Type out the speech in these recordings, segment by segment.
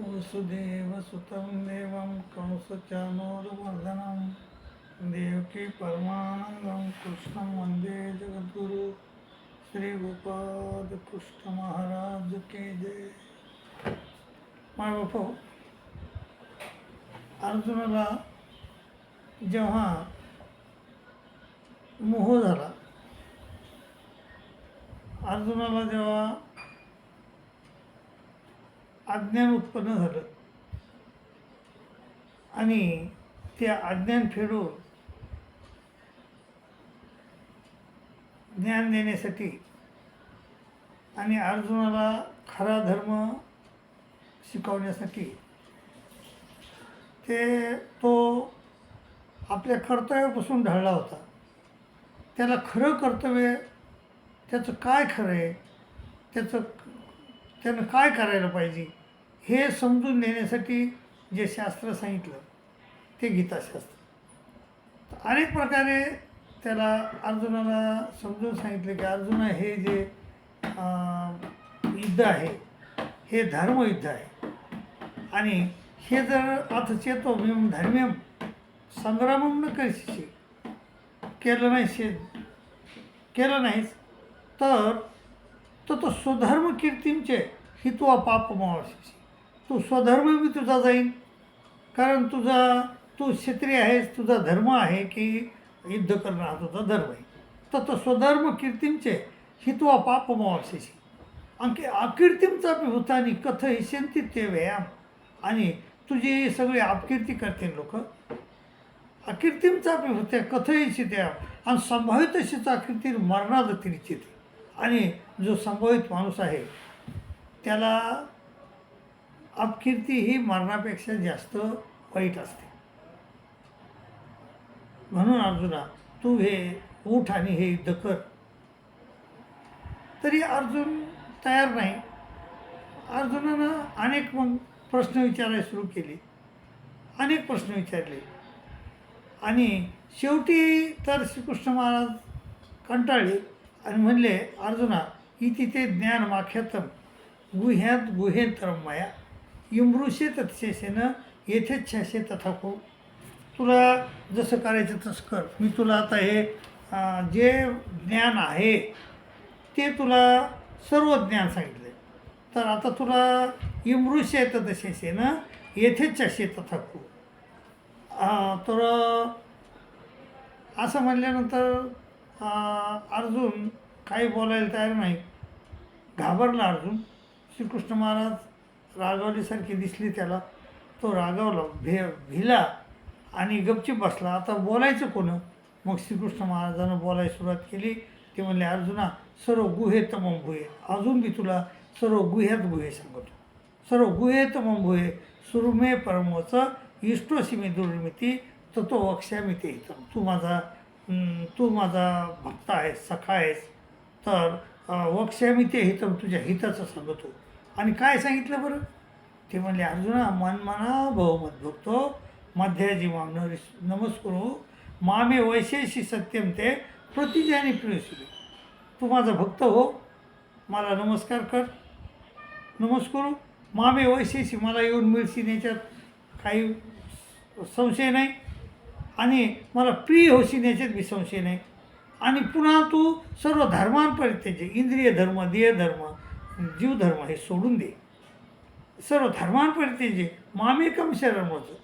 वसुदेवसुतं देवं कंसचानूरमर्दनं देवकी परमानन्दं कृष्णं वन्दे जगद्गुरु श्री कृष्ण महाराज की जय. माय बापू, अर्जुनाला जेव्हा मोह झाला, अर्जुनाला जेव्हा अज्ञान उत्पन्न झालं आणि ते अज्ञान फेडून ज्ञान देण्यासाठी आणि अर्जुनाला खरा धर्म शिकवण्यासाठी तो आपल्या कर्तव्यापासून ढळला होता. त्याला खरं कर्तव्य, त्याचं काय खरं आहे, त्यानं काय करायला पाहिजे हे समजून देण्यासाठी जे शास्त्र सांगितलं ते गीताशास्त्र. अनेक प्रकारे त्याला अर्जुनाला समजून सांगितले की अर्जुना, हे जे युद्ध आहे हे धर्मयुद्ध आहे आणि हे जर अथ चेतोम्यम धर्म्यम संग्रामम न करिष्ये केलं नाहीस तर तो स्वधर्म कीर्तींचे हित्वा पाप मावशीची. तू स्वधर्म मी तुझा जाईन, कारण तू क्षत्रिय आहेस, तुझा धर्म आहे की युद्ध करणं हा तुझा धर्म आहे. तर तो स्वधर्म कीर्तींचे हित्वा पाप मावशीची अंकी अकीर्तींचा भूतानी कथ हिशंती ते व्यायाम. आणि तुझी सगळी अपकीर्ती करतील लोक. अकीर्तींचा होत्या कथयची त्या आणि संभावित अकीर्ती मरणाद तिरिचिते. आणि जो संभावित माणूस आहे त्याला अपकीर्ती ही मरणापेक्षा जास्त वाईट असते. म्हणून अर्जुना, तू हे उठ आणि हे युद्ध कर. तरी अर्जुन तयार नाही. अर्जुनानं अनेक मग प्रश्न विचारायला सुरू केले, अनेक प्रश्न विचारले आणि शेवटी तर श्रीकृष्ण महाराज कंटाळले आणि म्हणले, अर्जुना इति ते ज्ञान माख्यातम गुह्यात गुहेतरम माया इमृषे तत्शेषेन येथेच्छाशे तथा को. तुला जसं करायचं तसं कर. मी तुला आता हे जे ज्ञान आहे ते तुला सर्व ज्ञान सांगितलं. तर आता तुला इमृषे तत्शेषेन येथेच्छाशे तथा को. तर असं म्हणल्यानंतर अर्जुन काही बोलायला तयार नाही. घाबरला अर्जुन. श्रीकृष्ण महाराज रागावल्यासारखी दिसली त्याला. तो रागावला, भिला आणि गपचीप बसला. आता बोलायचं कोण? मग श्रीकृष्ण महाराजानं बोलायला सुरुवात केली. ते म्हणले, अर्जुना सर्व गुहे तमम गुहे. अजून मी तुला सर्व गुह्यात गुहे सांगतो. सर्व गुहे तमम गुहे सुरुमे परमोच इष्टोशी मी दुर्मिती तो वक्ष्यामी ते हितम. तू माझा भक्त आहेस, सखा आहेस, तर वक्ष्यामी ते हितम, तुझ्या हिताचं सांगतो. आणि काय सांगितलं बरं? ते म्हणले, अर्जुना मनमना बहुमद्भक्तो मध्याजी माम नमस्कुरु मामे वैशेषी सत्यम ते प्रतिजानी प्रियसुली. तू माझा भक्त हो, मला नमस्कार कर, नमस्कुरु मामे वैशेषी, मला येऊन मिळशील याच्यात काही संशय नाही. आणि मला प्रिय होशील याच्यात बी संशय नाही. आणि पुन्हा तू सर्व धर्मांपरित्यज्य, इंद्रिय धर्म, देह धर्म, जीवधर्म हे सोडून दे. सर्व धर्मांपरित्यज्य मामेकम शरणं व्रज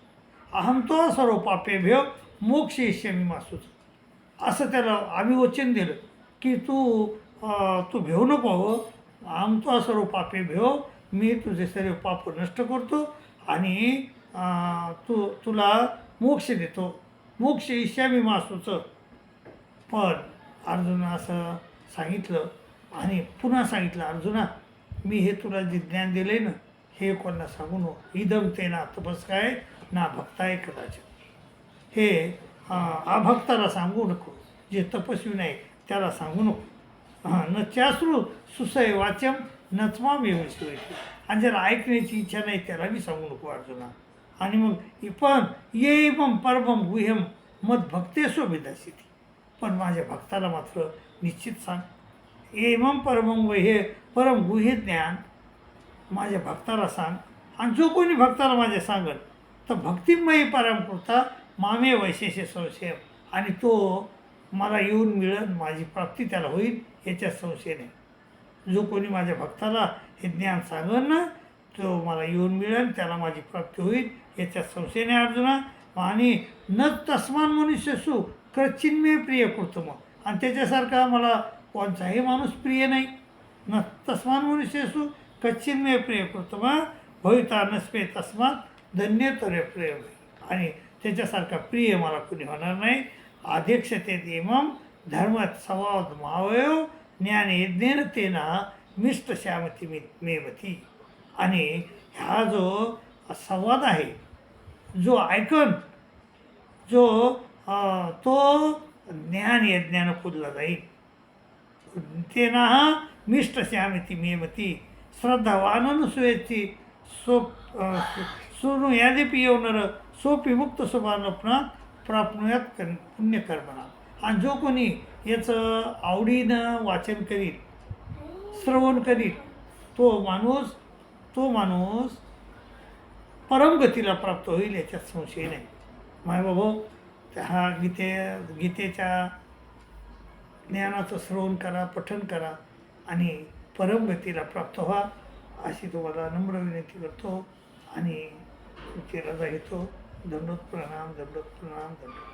अहम तो सर्व पापेभ्यो मोक्षयिष्यामि मा शुचः. असं त्याला आम्ही वचन दिलं की तू भेऊ नको हो. अहम तो सर्व पापेभ्यो, मी तुझे सर्व पाप नष्ट करतो आणि तुला मोक्ष देतो. मोक्ष ईशामी मा शुचः. पण अर्जुन असं सांगितलं आणि पुन्हा सांगितलं, अर्जुना मी हे तुला जे ज्ञान दिलं आहे ना, हे कोणाला सांगू नको. इदम ते ना तपस्काय ना भक्ताय कदाचित. हे अभक्ताला सांगू नको, जे तपस्वी नाही त्याला सांगू नको. न चाश्रू सुसय वाच्यम नचमा व्यवस्थित. आणि ज्याला ऐकण्याची इच्छा नाही त्याला बी सांगू नको अर्जुना. आणि मग पण ये मम परमम गुह्यम मद भक्तेसो विदासिती. पण माझ्या भक्ताला मात्र निश्चित सांग. एमम परमम हे परम गुह्य ज्ञान माझ्या भक्ताला सांग. आणि जो कोणी भक्ताला माझे सांगल तर भक्तिमयी परमकृता मामे वैशेष्य संशय, आणि तो मला येऊन मिळेल, माझी प्राप्ती त्याला होईल याच्यात संशय नाही. जो कोणी माझ्या भक्ताला हे ज्ञान सांगेल ना तो मला येऊन मिळेल, त्याला माझी प्राप्ती होईल याच्यात संशय नाही अर्जुना. आणि न तस्मान मनुष्यसु कृचिन्मय प्रिय कृतम, आणि त्याच्यासारखा मला कोणताही माणूस प्रिय नाही. न तस्मान मनुष्यसु कच्चिन्मय प्रिय कृतम भविता नस्मे तस्मात धन्य तोरे प्रिय, आणि त्याच्यासारखा प्रिय मला कुणी होणार नाही. अध्यक्षते इमं धर्म संवाद महावयो ज्ञान यज्ञेन तेना मिष्ट श्यामती मेमती. आणि हा जो संवाद आहे, जो ऐकन जो तो ज्ञान यज्ञानं पुजला जाईल. तेना मिष्ट श्यामती मेमती श्रद्धावानन सुयेची सोनू यादेपी येवनर सोपी मुक्त सुभानपणात प्राप्नुयात पुण्यकर्मणा. आणि जो कोणी याचं आवडीनं वाचन करील, श्रवण करील, तो माणूस परमगतीला प्राप्त होईल याच्यात संशय नाही. मायबाबा, हा गीतेच्या ज्ञानाचं श्रवण करा, पठण करा आणि परमगतीला प्राप्त व्हा अशी तुम्हाला नम्र विनंती करतो आणि तुमची रजा घेतो. दंडोत प्रणाम, दंडोत प्रणाम, दंडोत.